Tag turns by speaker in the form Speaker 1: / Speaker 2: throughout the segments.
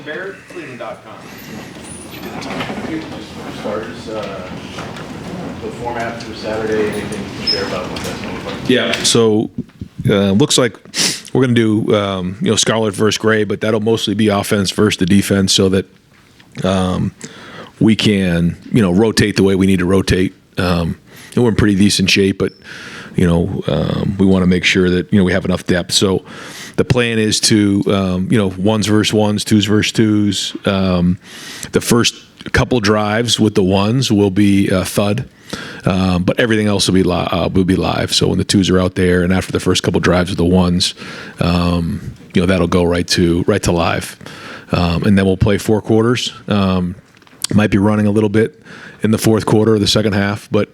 Speaker 1: BarrettCleveland.com.
Speaker 2: Starters, the format for Saturday, anything you can share about what that's going to look like?
Speaker 3: Yeah, so looks like we're going to do Scarlet versus Gray, but that'll mostly be offense versus the defense, so that we can rotate the way we need to rotate. And we're in pretty decent shape, but we want to make sure that we have enough depth. So the plan is to ones versus ones, twos versus twos. The first couple drives with the ones will be thud. But everything else will be live. So when the twos are out there, and after the first couple drives with the ones, that'll go right to live, and then we'll play 4 quarters. Might be running a little bit in the fourth quarter or the second half, but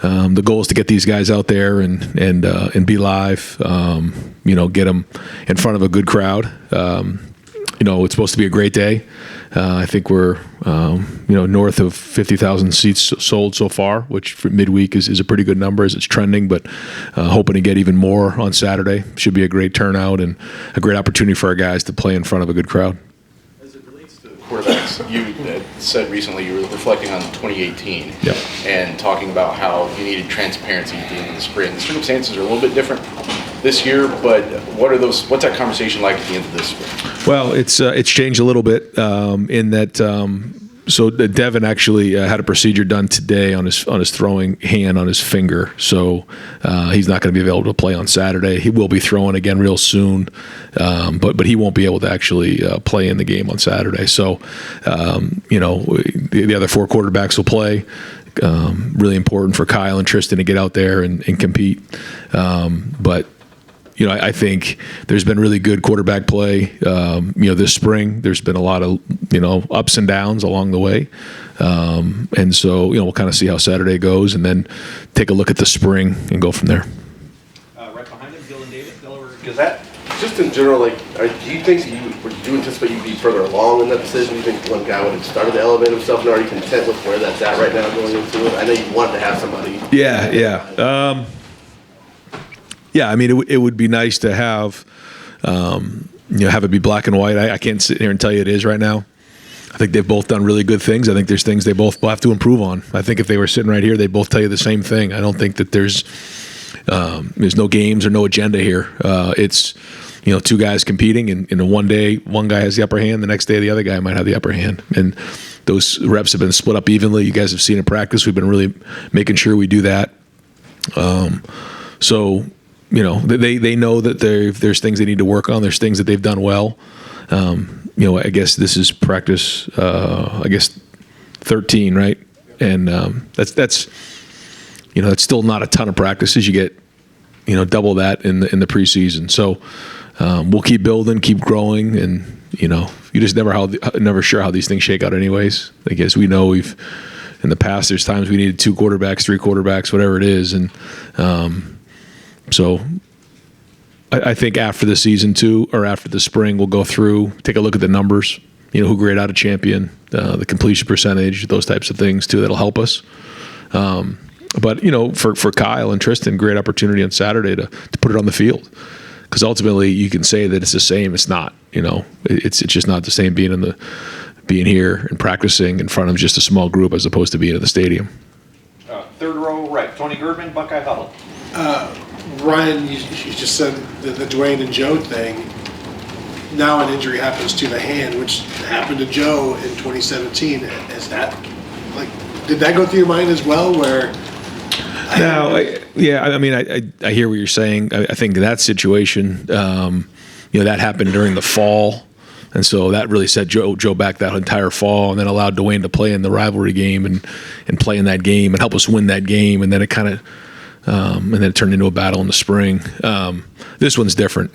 Speaker 3: the goal is to get these guys out there and be live. Get them in front of a good crowd. It's supposed to be a great day. I think we're north of 50,000 seats sold so far, which for midweek is a pretty good number as it's trending, but hoping to get even more on Saturday. Should be a great turnout and a great opportunity for our guys to play in front of a good crowd.
Speaker 2: As it relates to quarterbacks, you said recently you were reflecting on 2018 and talking about how you needed transparency at the end of the spring. The circumstances are a little bit different this year, but what's that conversation like at the end of this spring?
Speaker 3: Well, it's changed a little bit in that. So Devin actually had a procedure done today on his throwing hand on his finger, so he's not going to be available to play on Saturday. He will be throwing again real soon, but he won't be able to actually play in the game on Saturday. So the other 4 quarterbacks will play. Really important for Kyle and Tristan to get out there and compete, but. I think there's been really good quarterback play, this spring. There's been a lot of, ups and downs along the way. And so, we'll kind of see how Saturday goes and then take a look at the spring and go from there.
Speaker 1: Right behind him, Dylan Davis, Delaware.
Speaker 4: Because that, just in general, do you think do you anticipate you'd be further along in that decision? Do you think one guy would have started to elevate himself, and are you content with where that's at right now going into it? I know you wanted to have somebody.
Speaker 3: Yeah. Yeah, I mean, it would be nice to have, have it be black and white. I can't sit here and tell you it is right now. I think they've both done really good things. I think there's things they both have to improve on. I think if they were sitting right here, they'd both tell you the same thing. I don't think that there's no games or no agenda here. It's, 2 guys competing, and in one day, one guy has the upper hand. The next day, the other guy might have the upper hand. And those reps have been split up evenly. You guys have seen in practice. We've been really making sure we do that. So. They know that there's things they need to work on. There's things that they've done well. I guess this is practice. 13, right? And that's still not a ton of practices. You get double that in the preseason. So we'll keep building, keep growing, and you just never sure how these things shake out. Anyways, I guess we know in the past there's times we needed 2 quarterbacks, 3 quarterbacks, whatever it is, and. So I think after the season 2 or after the spring, we'll go through, take a look at the numbers, who grade out a champion, the completion percentage, those types of things too, that'll help us. But, for Kyle and Tristan, great opportunity on Saturday to put it on the field. Because ultimately you can say that it's the same. It's not, it's just not the same being here and practicing in front of just a small group as opposed to being at the stadium.
Speaker 1: Third row right, Tony Girdman, Buckeye Huddle.
Speaker 5: Ryan, you just said the Dwayne and Joe thing. Now an injury happens to the hand, which happened to Joe in 2017. Is that did that go through your mind as well? Where?
Speaker 3: I hear what you're saying. I think that situation, that happened during the fall, and so that really set Joe back that entire fall, and then allowed Dwayne to play in the rivalry game and play in that game and help us win that game, and then it kind of. And then it turned into a battle in the spring. This one's different.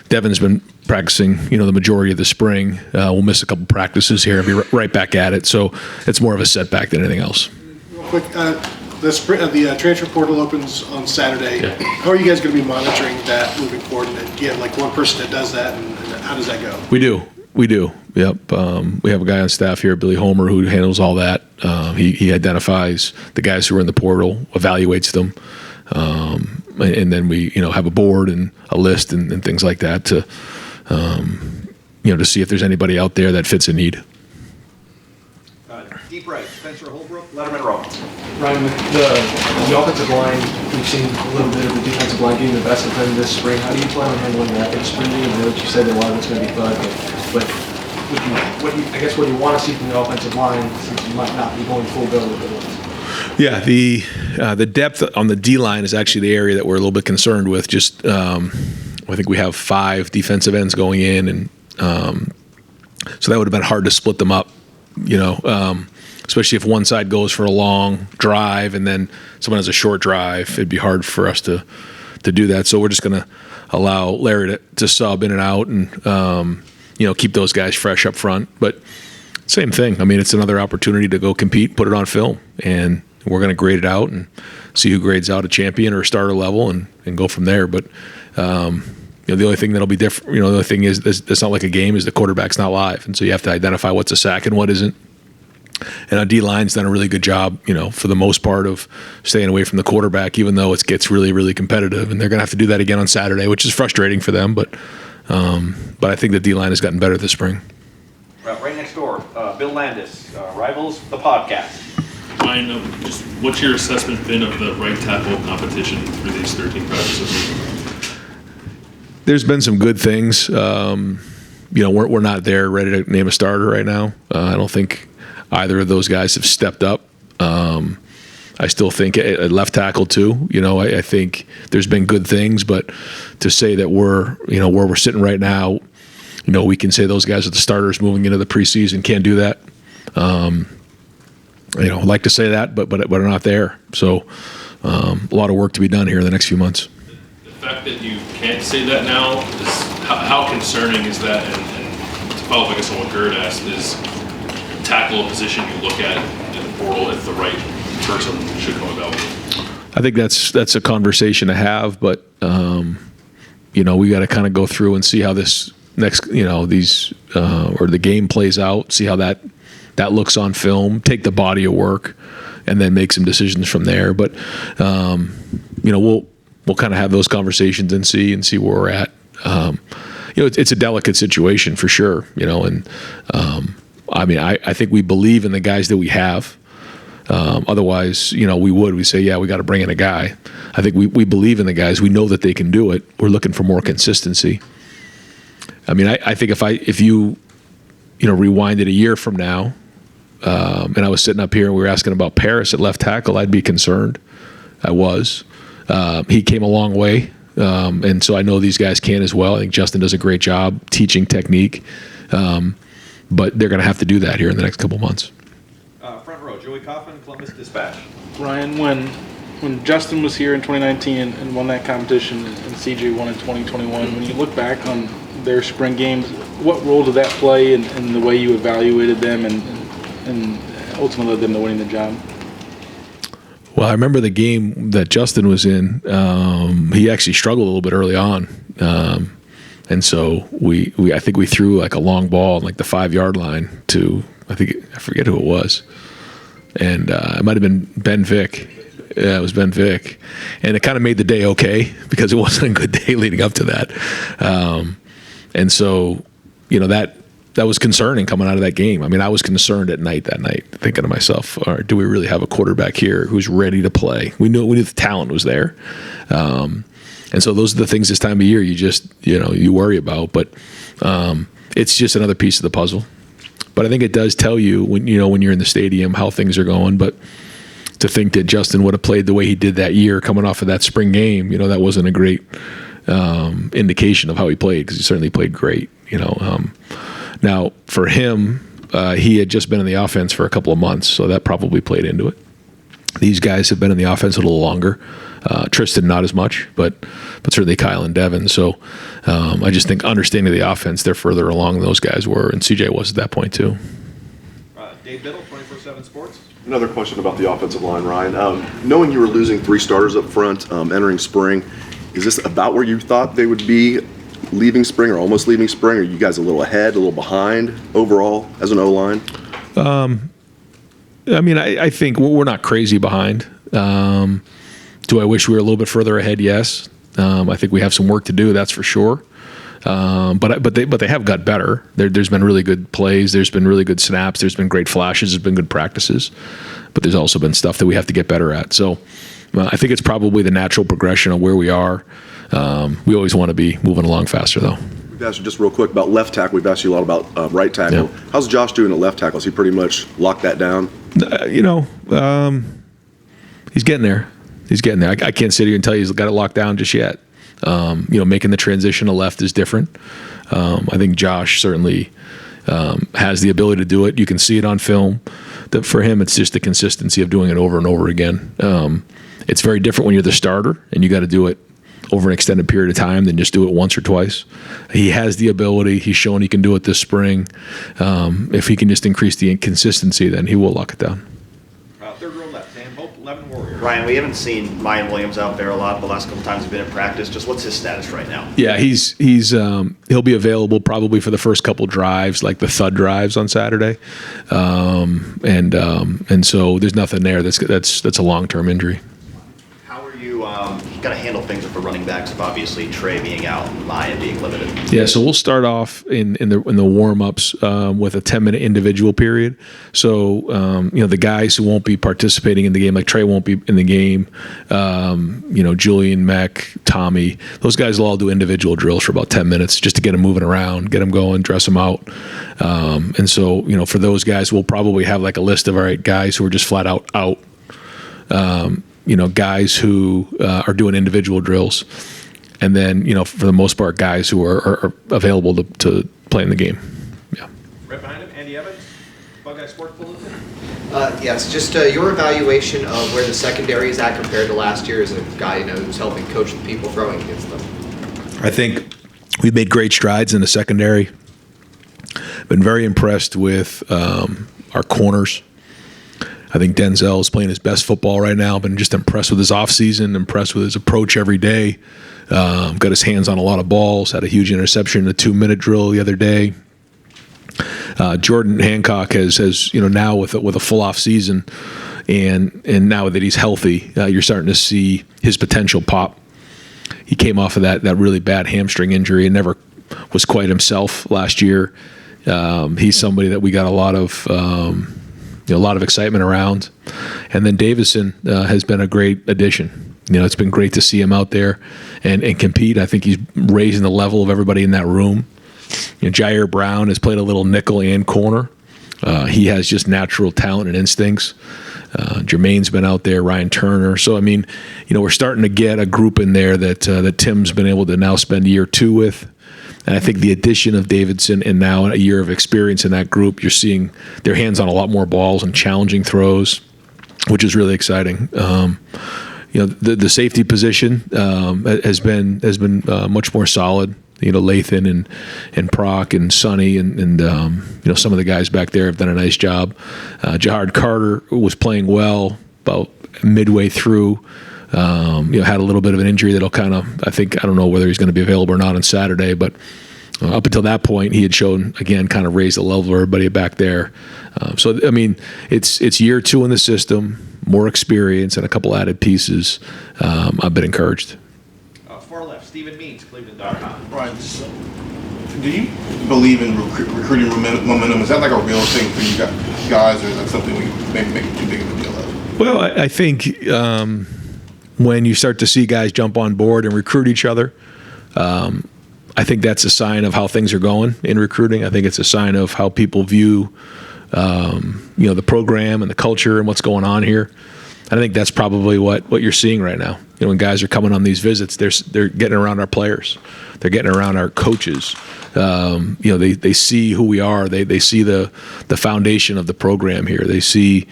Speaker 3: Devin's been practicing, the majority of the spring. We'll miss a couple practices here and be right back at it. So it's more of a setback than anything else.
Speaker 5: Real quick, the transfer portal opens on Saturday.
Speaker 3: Yeah.
Speaker 5: How are you guys going to be monitoring that moving forward? And do you have one person that does that, and how does that go? We do. Yep. We have a guy on staff here, Billy Homer, who handles all that. He identifies the guys who are in the portal, evaluates them, and then we have a board and a list and things like that to
Speaker 3: to see if there's anybody out there that fits a need.
Speaker 1: Deep right, Spencer Holbrook, Letterman Row.
Speaker 6: Ryan, with the offensive line, we've seen a little bit of the defensive line getting the best of them this spring. How do you plan on handling that in spring game? I know that you said that a lot of it's going to be fun, but what do you want to see from the offensive line since you might not be going full bill with it?
Speaker 3: Yeah, the depth on the D line is actually the area that we're a little bit concerned with. Just I think we have 5 defensive ends going in, and so that would have been hard to split them up. Especially if one side goes for a long drive and then someone has a short drive, it'd be hard for us to do that. So we're just going to allow Larry to sub in and out and keep those guys fresh up front. But same thing. I mean, it's another opportunity to go compete, put it on film, and we're going to grade it out and see who grades out a champion or a starter level and go from there. But the only thing that'll be different, the only thing is it's not like a game, is the quarterback's not live, and so you have to identify what's a sack and what isn't. And our D-line's done a really good job, for the most part, of staying away from the quarterback, even though it gets really, really competitive. And they're going to have to do that again on Saturday, which is frustrating for them. But I think the D-line has gotten better this spring.
Speaker 1: Right next door, Bill Landis, Rivals, the podcast.
Speaker 7: Ryan, just what's your assessment been of the right tackle competition through these 13 practices?
Speaker 3: There's been some good things. We're not there ready to name a starter right now. I don't think either of those guys have stepped up. I still think at left tackle too. I think there's been good things, but to say that we're, where we're sitting right now, we can say those guys are the starters moving into the preseason. Can't do that. I'd like to say that, but are not there. So a lot of work to be done here in the next few months.
Speaker 7: The fact that you can't say that now is how concerning is that? And to follow up, I guess, on what Gerd asked, is tackle a position you look at in the portal if the right person should come available?
Speaker 3: I think that's a conversation to have, but we got to kind of go through and see how this next or the game plays out, see how that looks on film, take the body of work, and then make some decisions from there. But we'll kind of have those conversations and see where we're at. It's a delicate situation for sure. I think we believe in the guys that we have. Otherwise, we say, yeah, we got to bring in a guy. I think we believe in the guys. We know that they can do it. We're looking for more consistency. I think if you rewind it a year from now, and I was sitting up here and we were asking about Paris at left tackle, I'd be concerned. I was. He came a long way, and so I know these guys can as well. I think Justin does a great job teaching technique. But they're going to have to do that here in the next couple months.
Speaker 1: Front row, Joey Coffin, Columbus Dispatch.
Speaker 8: Ryan, when Justin was here in 2019 and won that competition and CJ won in 2021, when you look back on their spring games, what role did that play in the way you evaluated them and ultimately led them to winning the job?
Speaker 3: Well, I remember the game that Justin was in. He actually struggled a little bit early on. And so I think we threw like a long ball on like the 5-yard line to, I forget who it was. And it might have been Ben Vick. Yeah, it was Ben Vick. And it kind of made the day okay because it wasn't a good day leading up to that. And so, that was concerning coming out of that game. I was concerned at night that night, thinking to myself, all right, do we really have a quarterback here who's ready to play? We knew the talent was there. And so those are the things this time of year you just, you worry about. But it's just another piece of the puzzle. But I think it does tell you when you're in the stadium how things are going. But to think that Justin would have played the way he did that year coming off of that spring game, that wasn't a great indication of how he played, because he certainly played great. Now, for him, he had just been in the offense for a couple of months, so that probably played into it. These guys have been in the offense a little longer. Tristan not as much, but certainly Kyle and Devin. So I just think understanding the offense, they're further along than those guys were, and CJ was at that point too.
Speaker 1: Dave Biddle, 24/7 Sports.
Speaker 9: Another question about the offensive line, Ryan. Knowing you were losing 3 starters up front entering spring, is this about where you thought they would be leaving spring or almost leaving spring? Or are you guys a little ahead, a little behind overall as an O-line?
Speaker 3: I think we're not crazy behind. Do I wish we were a little bit further ahead? Yes. I think we have some work to do, that's for sure. But they have got better. There's been really good plays. There's been really good snaps. There's been great flashes. There's been good practices. But there's also been stuff that we have to get better at. So I think it's probably the natural progression of where we are. We always want to be moving along faster, though.
Speaker 9: We've asked you just real quick about left tackle. We've asked you a lot about right tackle.
Speaker 3: Yeah.
Speaker 9: How's Josh doing at left tackle? Has he pretty much locked that down?
Speaker 3: He's getting there. He's getting there. I can't sit here and tell you he's got it locked down just yet. Making the transition to left is different. I think Josh certainly has the ability to do it. You can see it on film. For him, it's just the consistency of doing it over and over again. It's very different when you're the starter and you got to do it over an extended period of time than just do it once or twice. He has the ability. He's shown he can do it this spring. If he can just increase the consistency, then he will lock it down.
Speaker 1: Third row left, Sam Hope, 11 Warriors.
Speaker 10: Ryan, we haven't seen Mayan Williams out there a lot the last couple times he's been in practice. Just what's his status right now?
Speaker 3: Yeah, he'll be available probably for the first couple drives, like the thud drives on Saturday, and so there's nothing there. That's a long-term injury.
Speaker 10: How are you got to handle things with the running backs of obviously Trey being out and Mayan being limited?
Speaker 3: Yeah, so we'll start off in the warm-ups with a 10-minute individual period. So the guys who won't be participating in the game, like Trey won't be in the game, Julian, Mech, Tommy, those guys will all do individual drills for about 10 minutes just to get them moving around, get them going, dress them out. And so for those guys, we'll probably have like a list of, all right, guys who are just flat out. Guys who are doing individual drills, and then for the most part, guys who are available to play in the game. Yeah.
Speaker 1: Right behind him, Andy Evans, Buckeye Sports Bulletin.
Speaker 11: Yes, just your evaluation of where the secondary is at compared to last year as a guy who's helping coach the people throwing against them.
Speaker 3: I think we've made great strides in the secondary. Been very impressed with our corners. I think Denzel is playing his best football right now. Been just impressed with his offseason, impressed with his approach every day. Got his hands on a lot of balls, had a huge interception in the 2-minute drill the other day. Jordan Hancock has now with a full off season, and now that he's healthy, you're starting to see his potential pop. He came off of that really bad hamstring injury and never was quite himself last year. He's somebody that we got a lot of excitement around. And then Davison has been a great addition. It's been great to see him out there and compete. I think he's raising the level of everybody in that room. Jair Brown has played a little nickel and corner. He has just natural talent and instincts. Jermaine's been out there, Ryan Turner. So, we're starting to get a group in there that Tim's been able to now spend a year or two with. And I think the addition of Davidson and now a year of experience in that group, you're seeing their hands on a lot more balls and challenging throws, which is really exciting. The safety position has been much more solid. Lathan and Proc and Sonny and some of the guys back there have done a nice job. Jahard Carter was playing well about midway through. Had a little bit of an injury that'll I don't know whether he's going to be available or not on Saturday, but up until that point, he had shown, again, kind of raised the level of everybody back there. It's year 2 in the system, more experience, and a couple added pieces. I've been encouraged.
Speaker 1: Far left, Stephen Means, Cleveland.com.
Speaker 12: Right. Do you believe in recruiting momentum? Is that like a real thing for you guys, or is that something we maybe make too big of a deal of?
Speaker 3: Well, I think when you start to see guys jump on board and recruit each other, I think that's a sign of how things are going in recruiting. I think it's a sign of how people view, the program and the culture and what's going on here. I think that's probably what you're seeing right now. When guys are coming on these visits, they're getting around our players, they're getting around our coaches. They see who we are. They see the foundation of the program here. They see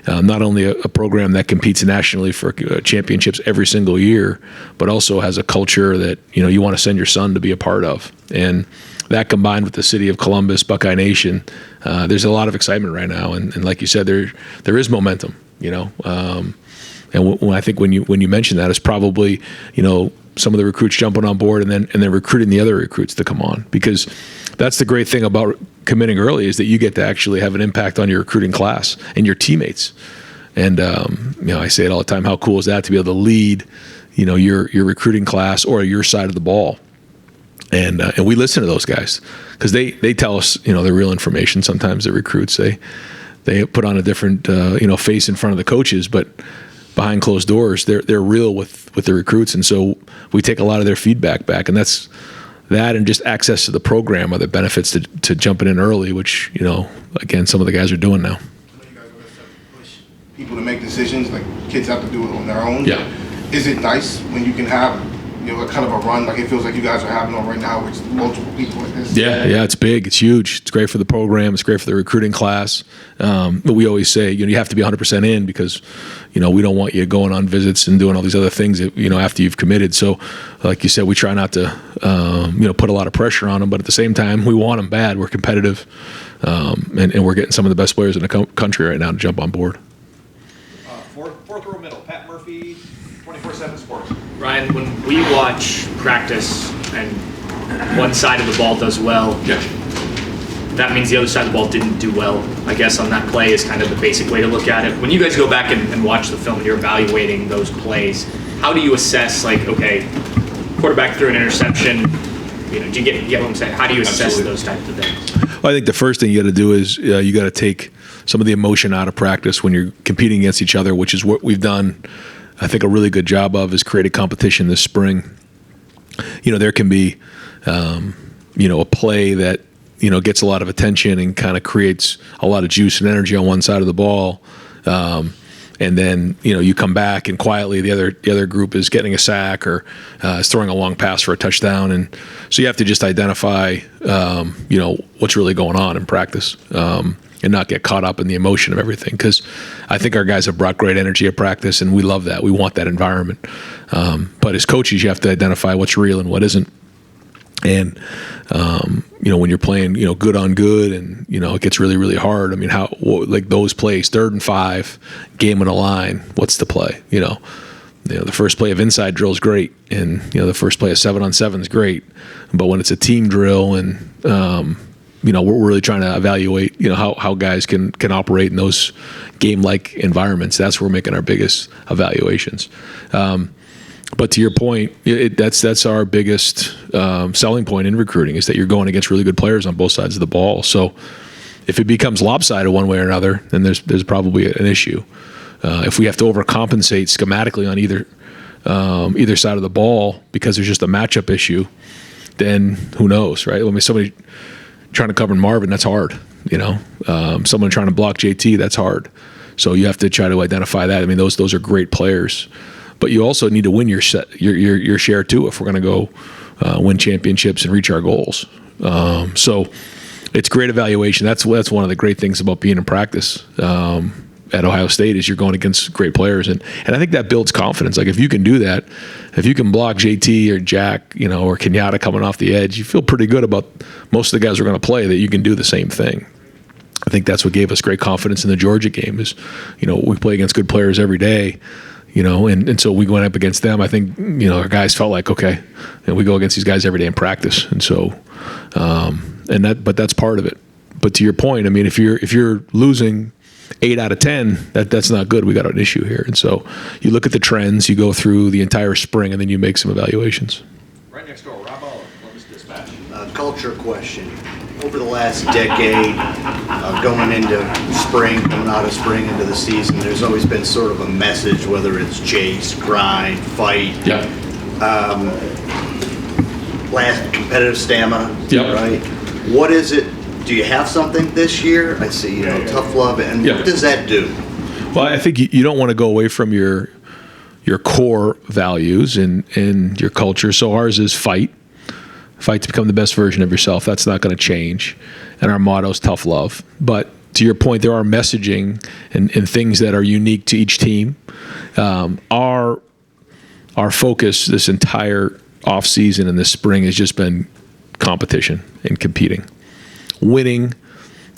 Speaker 3: not only a program that competes nationally for championships every single year, but also has a culture that you want to send your son to be a part of. And that combined with the city of Columbus, Buckeye Nation, there's a lot of excitement right now. And like you said, there is momentum. And I think when you mention that, it's probably some of the recruits jumping on board and then recruiting the other recruits to come on, because that's the great thing about committing early is that you get to actually have an impact on your recruiting class and your teammates. And I say it all the time. How cool is that to be able to lead your recruiting class or your side of the ball And we listen to those guys because they tell us, the real information. Sometimes the recruits, they put on a different, face in front of the coaches, but behind closed doors, they're real with the recruits. And so we take a lot of their feedback back, and that and just access to the program are the benefits to jumping in early, which, again, some of the guys are doing now.
Speaker 12: I know you guys always have to push people to make decisions, like kids have to do it on their own.
Speaker 3: Yeah.
Speaker 12: Is it nice when you can have, a kind of a run like it feels like you guys are having on right now with multiple people like this?
Speaker 3: Yeah, it's big. It's huge. It's great for the program. It's great for the recruiting class. But we always say, you have to be 100% in because, we don't want you going on visits and doing all these other things that, after you've committed. So, like you said, we try not to, put a lot of pressure on them. But at the same time, we want them bad. We're competitive. And we're getting some of the best players in the country right now to jump on board.
Speaker 1: Fourth row middle, Pat Murphy, 24/7 Sports.
Speaker 13: Ryan, when we watch practice and one side of the ball does well, that means the other side of the ball didn't do well. I guess on that play is kind of the basic way to look at it. When you guys go back and watch the film and you're evaluating those plays, how do you assess, okay, quarterback threw an interception, do you get what I'm saying? How do you assess those types of things?
Speaker 3: Well, I think the first thing you got to do is you got to take some of the emotion out of practice when you're competing against each other, which is what we've done, I think, a really good job of, is create a competition this spring. There can be, a play that, gets a lot of attention and kind of creates a lot of juice and energy on one side of the ball. And then, you come back and quietly the other group is getting a sack or is throwing a long pass for a touchdown. And so you have to just identify, what's really going on in practice. And not get caught up in the emotion of everything, because I think our guys have brought great energy at practice, and we love that. We want that environment. But as coaches, you have to identify what's real and what isn't. And when you're playing, good on good, and it gets really, really hard. I mean, those plays, 3rd and 5, game on the line. What's the play? The first play of inside drill is great, and the first play of 7-on-7 is great. But when it's a team drill and we're really trying to evaluate, how guys can operate in those game-like environments. That's where we're making our biggest evaluations. But to your point, that's our biggest selling point in recruiting, is that you're going against really good players on both sides of the ball. So if it becomes lopsided one way or another, then there's probably an issue. If we have to overcompensate schematically on either side of the ball because there's just a matchup issue, then who knows, right? I mean, somebody trying to cover Marvin, that's hard. Someone trying to block JT, that's hard. So you have to try to identify that. I mean, those are great players, but you also need to win your share too if we're going to go win championships and reach our goals. So it's great evaluation. That's one of the great things about being in practice at Ohio State, is you're going against great players, and I think that builds confidence. Like, if you can do that, if you can block JT or Jack, or Kenyatta coming off the edge, you feel pretty good about most of the guys who are going to play, that you can do the same thing. I think that's what gave us great confidence in the Georgia game, is, we play against good players every day, and so we went up against them. I think, our guys felt like, okay, and we go against these guys every day in practice. And so, but that's part of it. But to your point, I mean, if you're losing 8 out of 10, that's not good. We got an issue here. And so you look at the trends, you go through the entire spring, and then you make some evaluations.
Speaker 1: Right next door, Rob Olive, Columbus Dispatch.
Speaker 10: Culture question. Over the last decade, going into spring, coming out of spring into the season, there's always been sort of a message, whether it's chase, grind, fight.
Speaker 3: Yeah.
Speaker 10: Last competitive stamina.
Speaker 3: Yep.
Speaker 10: Right. What is it? Do you have something this year? I see, tough love, and what does that do?
Speaker 3: Well, I think you don't want to go away from your core values and your culture. So ours is fight to become the best version of yourself. That's not going to change. And our motto is tough love. But to your point, there are messaging and things that are unique to each team. Our focus this entire off season and this spring has just been competition and competing. Winning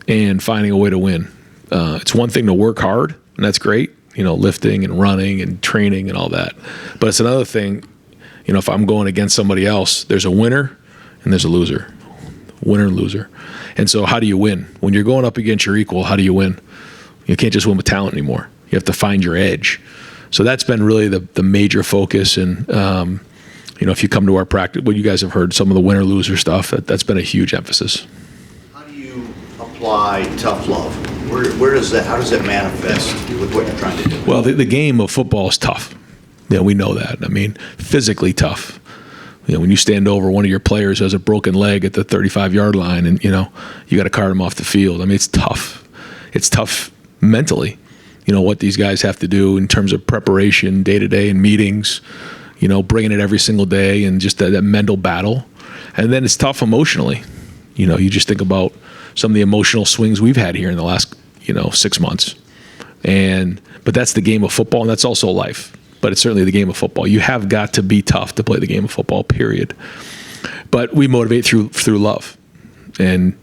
Speaker 3: and finding a way to win. It's one thing to work hard, and that's great, lifting and running and training and all that. But it's another thing, if I'm going against somebody else, there's a winner and there's a loser. Winner and loser. And so how do you win? When you're going up against your equal, how do you win? You can't just win with talent anymore. You have to find your edge. So that's been really the major focus. And, if you come to our practice, well, you guys have heard some of the winner loser stuff. That's been a huge emphasis.
Speaker 10: How do you apply tough love? Where does that, how does that manifest with what you're trying to do?
Speaker 3: Well, the game of football is tough. We know that. I mean, physically tough. When you stand over one of your players who has a broken leg at the 35-yard line and, you got to cart him off the field. I mean, it's tough. It's tough mentally, what these guys have to do in terms of preparation, day-to-day and meetings, bringing it every single day and just that mental battle. And then it's tough emotionally. You just think about some of the emotional swings we've had here in the last, 6 months. But that's the game of football, and that's also life. But it's certainly the game of football. You have got to be tough to play the game of football, period. But we motivate through love. And,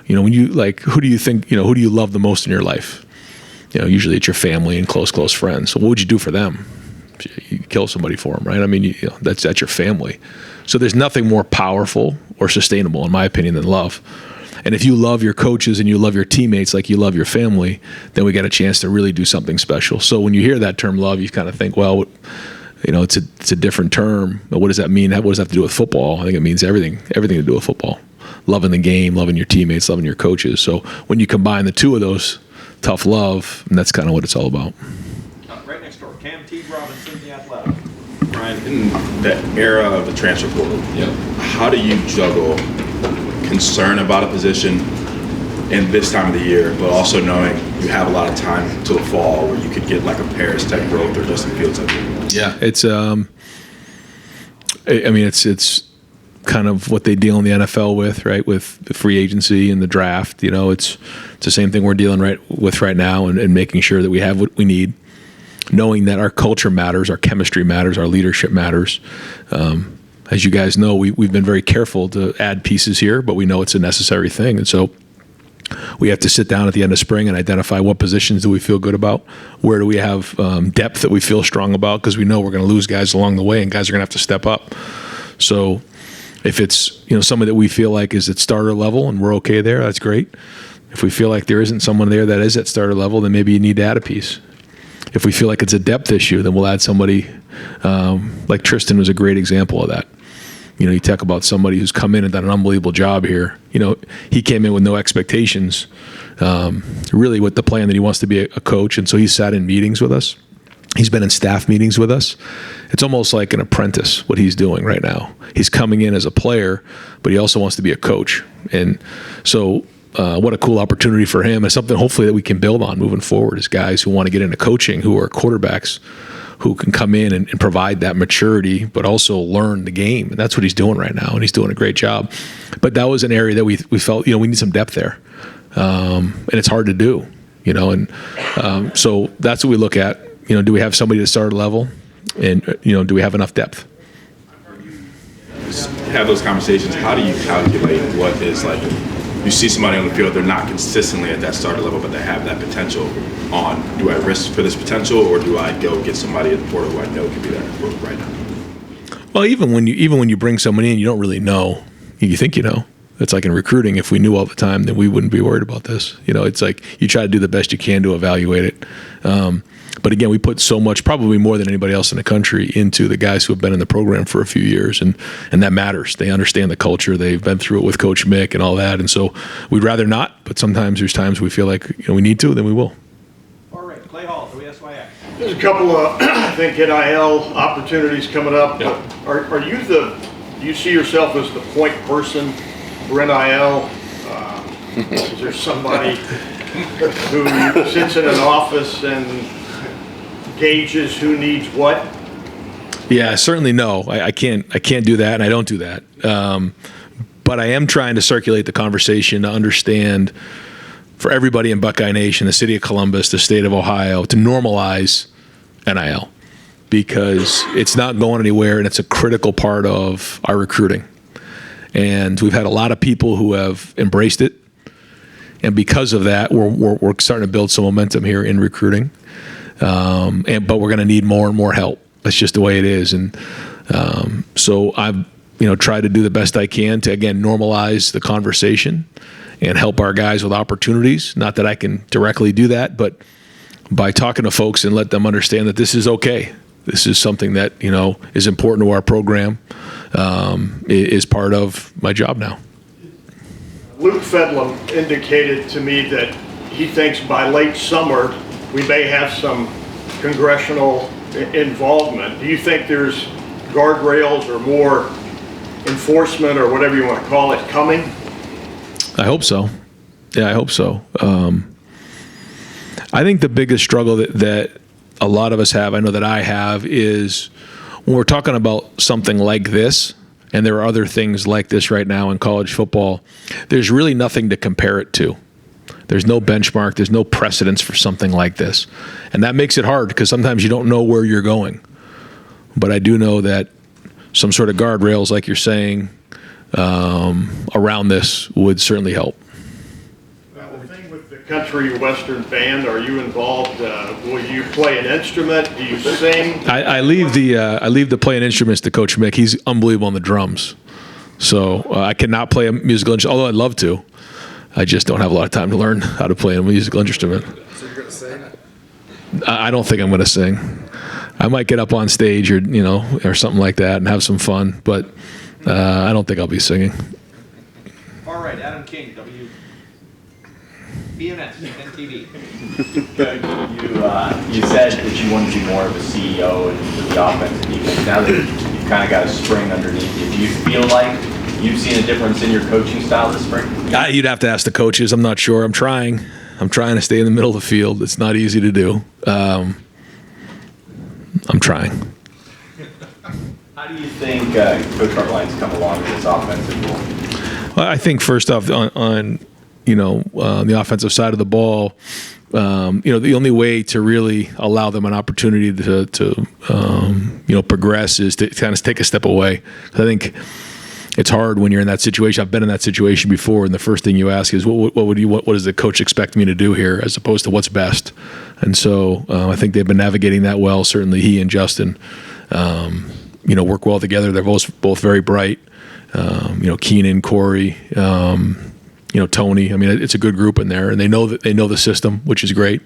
Speaker 3: when you, who do you think, who do you love the most in your life? Usually it's your family and close friends. So what would you do for them? You kill somebody for them, right? I mean, that's your family. So there's nothing more powerful or sustainable, in my opinion, than love. And if you love your coaches and you love your teammates like you love your family, then we got a chance to really do something special. So when you hear that term love, you kind of think, well, it's a different term. But what does that mean? What does that have to do with football? I think it means everything to do with football. Loving the game, loving your teammates, loving your coaches. So when you combine the two of those, tough love, and that's kind of what it's all about.
Speaker 1: Right next door, Cam T. Robinson, the Athletic.
Speaker 14: Ryan, in the era of the transfer portal, how do you juggle concern about a position in this time of the year, but also knowing you have a lot of time till the fall where you could get like a Paris type growth or Justin Fields type growth?
Speaker 3: Yeah, it's it's kind of what they deal in the NFL with, right? With the free agency and the draft. It's the same thing we're dealing with right now, and making sure that we have what we need, knowing that our culture matters, our chemistry matters, our leadership matters. As you guys know, we've been very careful to add pieces here, but we know it's a necessary thing. And so we have to sit down at the end of spring and identify what positions do we feel good about, where do we have depth that we feel strong about, because we know we're going to lose guys along the way and guys are going to have to step up. So if it's somebody that we feel like is at starter level and we're okay there, that's great. If we feel like there isn't someone there that is at starter level, then maybe you need to add a piece. If we feel like it's a depth issue, then we'll add somebody like Tristan was a great example of that. You talk about somebody who's come in and done an unbelievable job here. He came in with no expectations, really with the plan that he wants to be a coach. And so he sat in meetings with us. He's been in staff meetings with us. It's almost like an apprentice, what he's doing right now. He's coming in as a player, but he also wants to be a coach. And so what a cool opportunity for him, and something hopefully that we can build on moving forward as guys who want to get into coaching, who are quarterbacks, who can come in and provide that maturity, but also learn the game. And that's what he's doing right now, and he's doing a great job. But that was an area that we felt, we need some depth there. And it's hard to do, and so that's what we look at. Do we have somebody to start level? And, do we have enough depth?
Speaker 14: Have those conversations. How do you calculate what is like, you see somebody on the field, they're not consistently at that starter level, but they have that potential on, do I risk for this potential, or do I go get somebody at the portal who I know can be there right now?
Speaker 3: Well, even when you bring someone in, you don't really know. You think you know. It's like in recruiting. If we knew all the time, then we wouldn't be worried about this. It's like you try to do the best you can to evaluate it. But again, we put so much, probably more than anybody else in the country, into the guys who have been in the program for a few years, and that matters. They understand the culture. They've been through it with Coach Mick and all that, and so we'd rather not. But sometimes there's times we feel like we need to, then we will.
Speaker 1: All right, Clay Hall, WSYX.
Speaker 15: There's a couple of, I think, NIL opportunities coming up.
Speaker 7: Yep.
Speaker 15: Do you see yourself as the point person for NIL? Is there somebody who sits in an office and gauges who needs what?
Speaker 3: Yeah, certainly no. I can't do that, and I don't do that. But I am trying to circulate the conversation to understand, for everybody in Buckeye Nation, the city of Columbus, the state of Ohio, to normalize NIL, because it's not going anywhere, and it's a critical part of our recruiting. And we've had a lot of people who have embraced it, and because of that, we're starting to build some momentum here in recruiting. But we're going to need more and more help. That's just the way it is. And so I've tried to do the best I can to, again, normalize the conversation and help our guys with opportunities. Not that I can directly do that, but by talking to folks and let them understand that this is okay. This is something that, is important to our program, is part of my job now.
Speaker 15: Luke Fedlam indicated to me that he thinks by late summer, we may have some congressional involvement. Do you think there's guardrails or more enforcement or whatever you want to call it coming?
Speaker 3: I hope so. Yeah, I hope so. I think the biggest struggle that a lot of us have, I know that I have, is when we're talking about something like this, and there are other things like this right now in college football, there's really nothing to compare it to. There's no benchmark, there's no precedence for something like this. And that makes it hard because sometimes you don't know where you're going. But I do know that some sort of guardrails, like you're saying, around this would certainly help.
Speaker 15: The thing with the country western band, are you involved? Will you play an instrument? Do you sing?
Speaker 3: I leave the playing instruments to Coach Mick. He's unbelievable on the drums. So I cannot play a musical instrument, although I'd love to. I just don't have a lot of time to learn how to play a musical instrument.
Speaker 16: So you're going to sing?
Speaker 3: I don't think I'm going to sing. I might get up on stage or something like that and have some fun, but I don't think I'll be singing.
Speaker 1: All right, Adam King, BNS, NTV.
Speaker 17: You said that you wanted to be more of a CEO and for the offense and defense. Now that you've kind of got a spring underneath you, do you feel like you've seen a difference in your coaching style this spring?
Speaker 3: You'd have to ask the coaches. I'm not sure. I'm trying to stay in the middle of the field. It's not easy to do. I'm trying.
Speaker 17: How do you think Coach Hartline's come along with this offensive role?
Speaker 3: Well, I think first off on the offensive side of the ball, the only way to really allow them an opportunity to progress is to kind of take a step away. I think it's hard when you're in that situation. I've been in that situation before, and the first thing you ask is, what does the coach expect me to do here, as opposed to what's best? And so I think they've been navigating that well. Certainly he and Justin, work well together. They're both very bright. Keenan, Corey, Tony. I mean, it's a good group in there, and they know the system, which is great.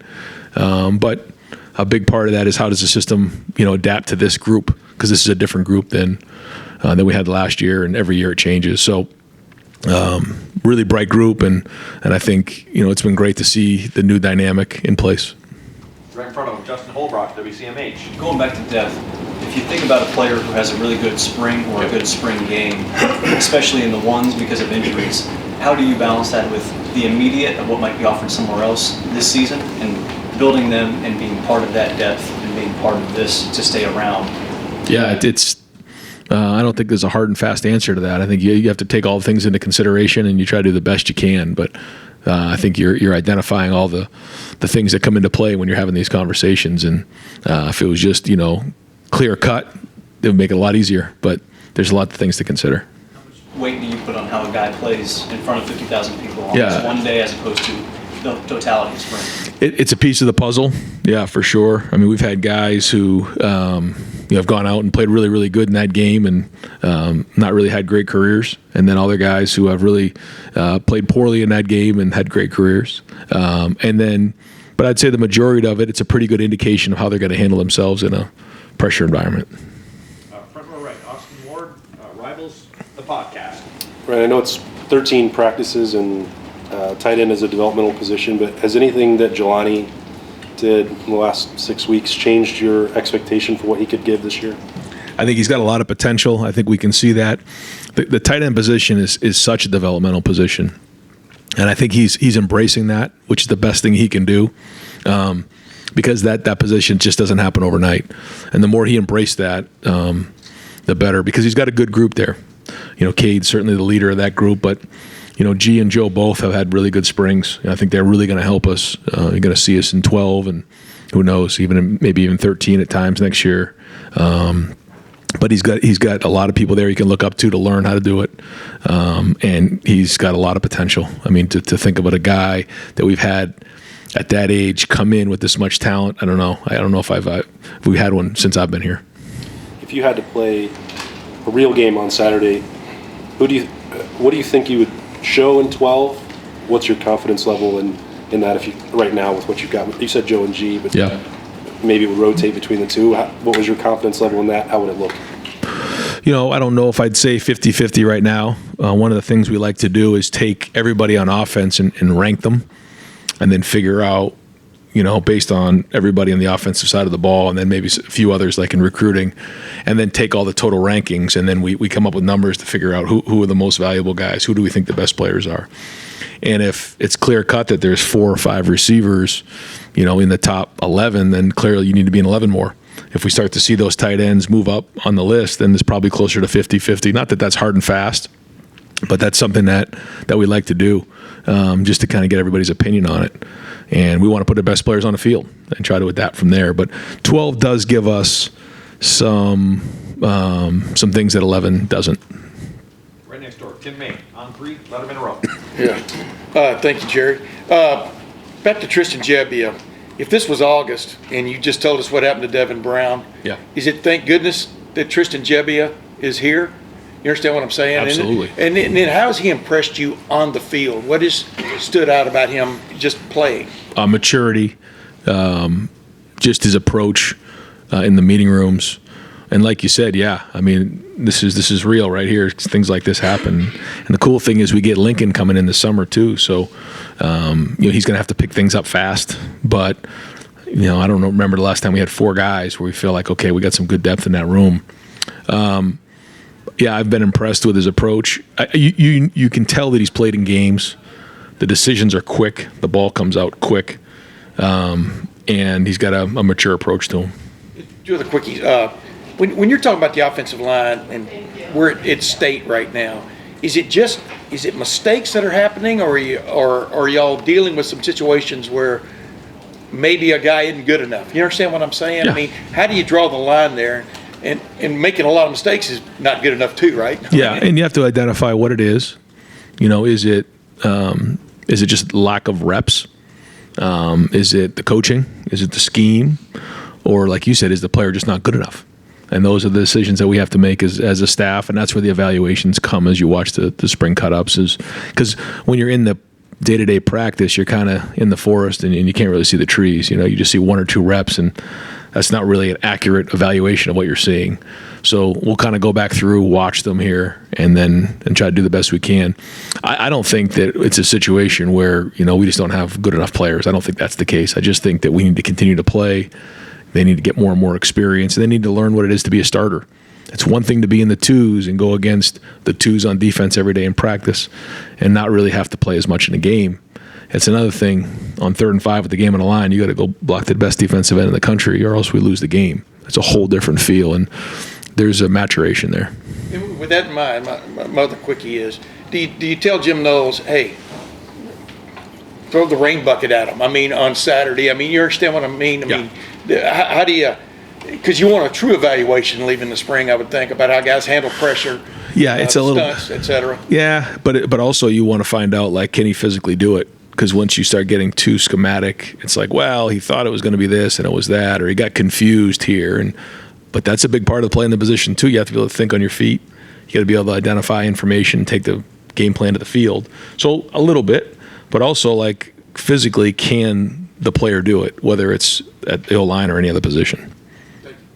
Speaker 3: But a big part of that is how does the system, adapt to this group, because this is a different group than we had last year, and every year it changes. So really bright group, and I think it's been great to see the new dynamic in place.
Speaker 1: Right in front of him, Justin Holbrook, WCMH.
Speaker 18: Going back to depth, if you think about a player who has a really good spring or a good spring game, especially in the ones because of injuries, how do you balance that with the immediate of what might be offered somewhere else this season and building them and being part of that depth and being part of this to stay around?
Speaker 3: Yeah, it's I don't think there's a hard and fast answer to that. I think you have to take all things into consideration and you try to do the best you can. But I think you're identifying all the things that come into play when you're having these conversations. And if it was just clear cut, it would make it a lot easier. But there's a lot of things to consider.
Speaker 18: How much weight do you put on how a guy plays in front of 50,000 people on
Speaker 3: Yeah.
Speaker 18: this one day as opposed to the totality of spring?
Speaker 3: It's a piece of the puzzle, yeah, for sure. I mean, we've had guys who have gone out and played really, really good in that game and not really had great careers, and then other guys who have really played poorly in that game and had great careers. But I'd say the majority of it's a pretty good indication of how they're going to handle themselves in a pressure environment.
Speaker 1: Front row right, Austin Ward, Rivals, the podcast.
Speaker 19: Right, I know it's 13 practices and tight end is a developmental position, but has anything that Jelani did in the last 6 weeks changed your expectation for what he could give this year?
Speaker 3: I think he's got a lot of potential. I think we can see that. The tight end position is such a developmental position. And I think he's embracing that, which is the best thing he can do, because that position just doesn't happen overnight. And the more he embraced that, the better, because he's got a good group there. Cade's certainly the leader of that group, but G and Joe both have had really good springs. I think they're really going to help us. You're going to see us in 12, and who knows, maybe even 13 at times next year. But he's got a lot of people there he can look up to learn how to do it, and he's got a lot of potential. I mean, to think about a guy that we've had at that age come in with this much talent, I don't know if we've had one since I've been here.
Speaker 19: If you had to play a real game on Saturday, what do you think you would show in 12? What's your confidence level in that? If you right now with what you've got, you said Joe and G, but
Speaker 3: yeah.
Speaker 19: maybe it would rotate between the two? What was your confidence level in that? How would it look?
Speaker 3: I don't know if I'd say 50-50 right now. One of the things we like to do is take everybody on offense and rank them, and then figure out, based on everybody on the offensive side of the ball, and then maybe a few others like in recruiting, and then take all the total rankings, and then we come up with numbers to figure out who are the most valuable guys, who do we think the best players are. And if it's clear cut that there's 4 or 5 receivers, in the top 11, then clearly you need to be in 11 more. If we start to see those tight ends move up on the list, then it's probably closer to 50-50. Not that that's hard and fast, but that's something that we like to do, just to kind of get everybody's opinion on it. And we want to put the best players on the field and try to adapt from there. But 12 does give us some things that 11 doesn't.
Speaker 1: Right next door, Tim May, on 3, let him interrupt.
Speaker 15: Yeah. Thank you, Jerry. Back to Tristan Gebbia. If this was August and you just told us what happened to Devin Brown,
Speaker 3: Yeah.
Speaker 15: is it thank goodness that Tristan Gebbia is here? You understand what I'm saying?
Speaker 3: Absolutely.
Speaker 15: And then how has he impressed you on the field? What has stood out about him just playing?
Speaker 3: Maturity, just his approach in the meeting rooms. And like you said, this is real right here. Things like this happen. And the cool thing is we get Lincoln coming in this summer too. So, he's going to have to pick things up fast. But, I don't remember the last time we had 4 guys where we feel like, okay, we got some good depth in that room. I've been impressed with his approach. You can tell that he's played in games. The decisions are quick. The ball comes out quick. And he's got a mature approach to him.
Speaker 15: Two other quickies. When you're talking about the offensive line and where it's state right now, is it mistakes that are happening, or are y'all dealing with some situations where maybe a guy isn't good enough? You understand what I'm saying?
Speaker 3: Yeah.
Speaker 15: I mean, how do you draw the line there? And making a lot of mistakes is not good enough too, right?
Speaker 3: Yeah, and you have to identify what it is. Is it just lack of reps? Is it the coaching? Is it the scheme? Or like you said, is the player just not good enough? And those are the decisions that we have to make as a staff, and that's where the evaluations come as you watch the spring cut-ups. Is because when you're in the day-to-day practice, you're kind of in the forest and you can't really see the trees. You just see 1 or 2 reps, and that's not really an accurate evaluation of what you're seeing. So we'll kind of go back through, watch them here, and try to do the best we can. I don't think that it's a situation where we just don't have good enough players. I don't think that's the case. I just think that we need to continue to play. They need to get more and more experience, and they need to learn what it is to be a starter. It's one thing to be in the 2s and go against the 2s on defense every day in practice and not really have to play as much in a game. It's another thing on 3rd and 5 with the game on the line. You got to go block the best defensive end in the country, or else we lose the game. It's a whole different feel, and there's a maturation there.
Speaker 15: With that in mind, my other quickie is: do you tell Jim Knowles, hey, throw the rain bucket at him? I mean, on Saturday. I mean, you understand what I mean? I mean, how do you? Because you want a true evaluation leaving the spring, I would think, about how guys handle pressure.
Speaker 3: Yeah, it's a little
Speaker 15: stunts, et cetera.
Speaker 3: Yeah, but also you want to find out, like, can he physically do it? Because once you start getting too schematic, it's like, well, he thought it was going to be this and it was that, or he got confused here. But that's a big part of the play in the position too. You have to be able to think on your feet. You got to be able to identify information, take the game plan to the field. So a little bit, but also like physically, can the player do it? Whether it's at the O-line or any other position.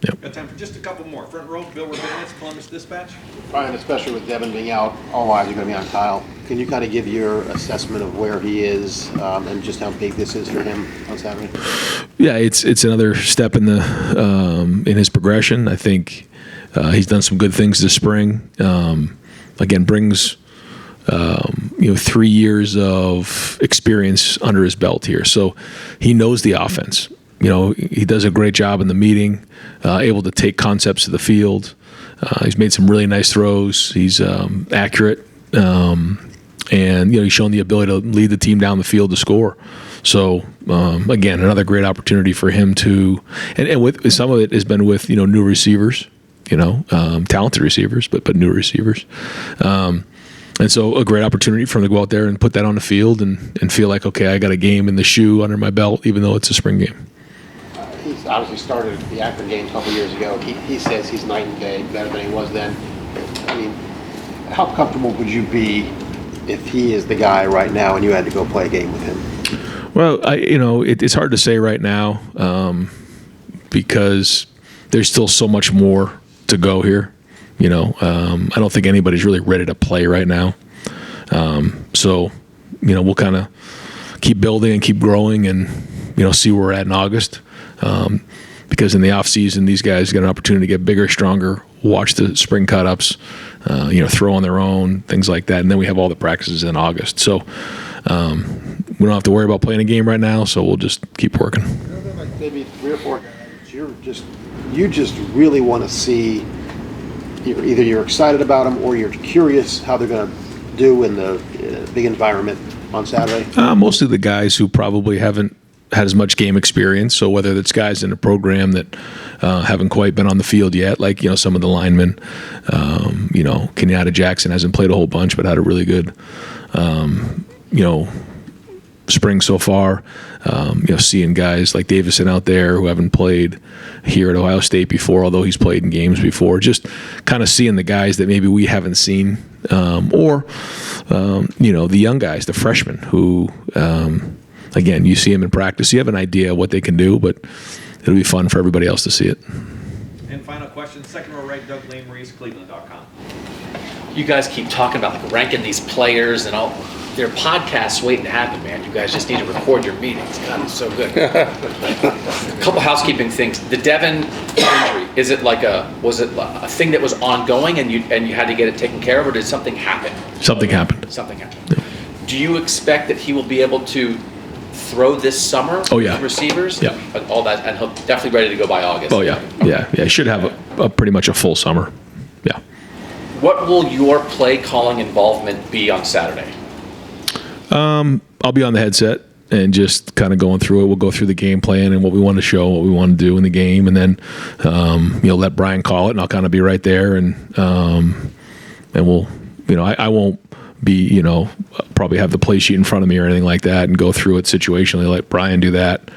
Speaker 3: Yep.
Speaker 1: Got time for just a couple more. Front row, Bill Rabinowitz, Columbus Dispatch.
Speaker 16: Brian, especially with Devin being out, all eyes are going to be on Kyle. Can you kind of give your assessment of where he is and just how big this is for him on Saturday?
Speaker 3: Yeah, it's another step in in his progression. I think he's done some good things this spring. Again, brings 3 years of experience under his belt here, so he knows the offense. He does a great job in the meeting, able to take concepts to the field. He's made some really nice throws. He's accurate, and he's shown the ability to lead the team down the field to score. So again, another great opportunity for him to, and with some of it has been with new receivers, talented receivers, but new receivers. And so a great opportunity for him to go out there and put that on the field and feel like, okay, I got a game in the shoe under my belt, even though it's a spring game.
Speaker 16: He's obviously started the Akron game a couple years ago. He says he's night and day better than he was then. I mean, how comfortable would you be if he is the guy right now and you had to go play a game with him?
Speaker 3: Well, it's hard to say right now, because there's still so much more to go here. I don't think anybody's really ready to play right now. So, we'll kind of keep building and keep growing and, see where we're at in August. Because in the off season, these guys get an opportunity to get bigger, stronger, watch the spring cut-ups, throw on their own, things like that. And then we have all the practices in August. So we don't have to worry about playing a game right now, so we'll just keep working.
Speaker 16: Like maybe 3 or 4 guys, you just really want to see, either you're excited about them or you're curious how they're going to do in the big environment on Saturday?
Speaker 3: Mostly the guys who probably haven't had as much game experience. So whether it's guys in the program that haven't quite been on the field yet, like some of the linemen, Kenyatta Jackson hasn't played a whole bunch, but had a really good, spring so far. Seeing guys like Davison out there who haven't played here at Ohio State before, although he's played in games before. Just kind of seeing the guys that maybe we haven't seen, or the young guys, the freshmen who. Again, you see them in practice. You have an idea what they can do, but it'll be fun for everybody else to see it.
Speaker 1: And final question, second row right, Doug Lamereese, Cleveland.com.
Speaker 20: You guys keep talking about ranking these players and all. There are podcasts waiting to happen, man. You guys just need to record your meetings. God, it's so good. A couple housekeeping things. The Devin injury, was it a thing that was ongoing and you had to get it taken care of, or did something happen?
Speaker 3: Something happened.
Speaker 20: Something happened. Yeah. Do you expect that he will be able to throw this summer?
Speaker 3: Oh, yeah.
Speaker 20: With receivers?
Speaker 3: Yeah.
Speaker 20: All that, and he'll definitely ready to go by August.
Speaker 3: Oh, yeah. He should have a pretty much a full summer. Yeah.
Speaker 20: What will your play calling involvement be on Saturday?
Speaker 3: I'll be on the headset and just kind of going through it. We'll go through the game plan and what we want to show, what we want to do in the game, and then let Brian call it, and I'll kind of be right there, and we'll I won't be probably have the play sheet in front of me or anything like that and go through it situationally, let Brian do that.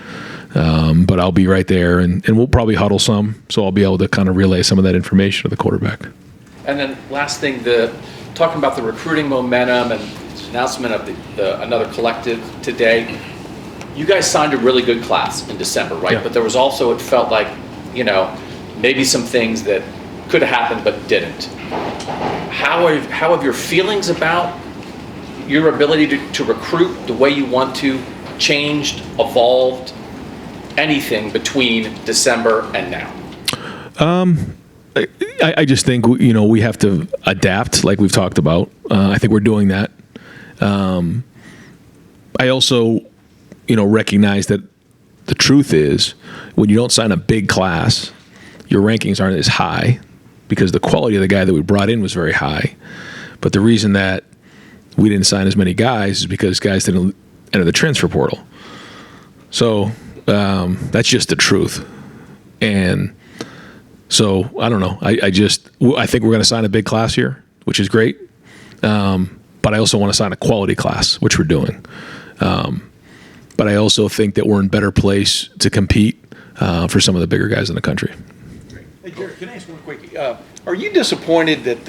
Speaker 3: But I'll be right there, and we'll probably huddle some, so I'll be able to kind of relay some of that information to the quarterback.
Speaker 20: And then last thing, talking about the recruiting momentum and announcement of another collective today. You guys signed a really good class in December, right?
Speaker 3: Yeah.
Speaker 20: But there was also, it felt like, maybe some things that could have happened but didn't. How have your feelings about your ability to recruit the way you want to changed, evolved, anything between December and now?
Speaker 3: I just think we have to adapt, like we've talked about. I think we're doing that. I also recognize that the truth is when you don't sign a big class, your rankings aren't as high because the quality of the guy that we brought in was very high. But the reason that we didn't sign as many guys is because guys didn't enter the transfer portal. So that's just the truth. And so I don't know. I think we're going to sign a big class here, which is great. But I also want to sign a quality class, which we're doing. But I also think that we're in better place to compete for some of the bigger guys in the country.
Speaker 15: Hey, Jared, can I ask one quick? Are you disappointed that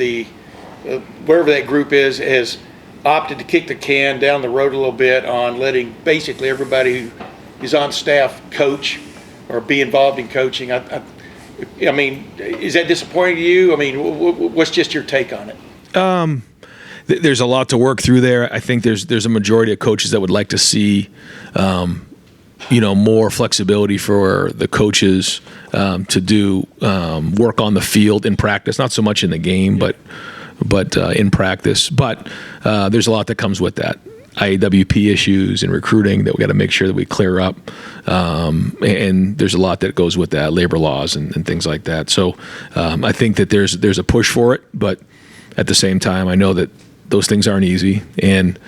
Speaker 15: wherever that group is, has opted to kick the can down the road a little bit on letting basically everybody who is on staff coach or be involved in coaching? I mean, is that disappointing to you? I mean, what's just your take on it?
Speaker 3: There's a lot to work through there. I think there's a majority of coaches that would like to see, more flexibility for the coaches to do work on the field in practice, not so much in the game, but in practice. But there's a lot that comes with that. IAWP issues and recruiting that we got to make sure that we clear up. And there's a lot that goes with that, labor laws and things like that. So I think that there's a push for it, but at the same time, I know that those things aren't easy. And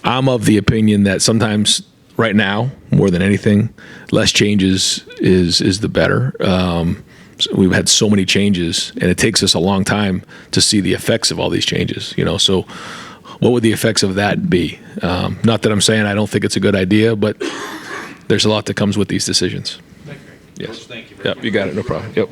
Speaker 3: I'm of the opinion that sometimes right now, more than anything, less changes is the better. So we've had so many changes, and it takes us a long time to see the effects of all these changes. So what would the effects of that be? Not that I'm saying I don't think it's a good idea, but there's a lot that comes with these decisions.
Speaker 1: Thank you.
Speaker 3: Yes. Thank you. Yep, you got it. No problem. Yep.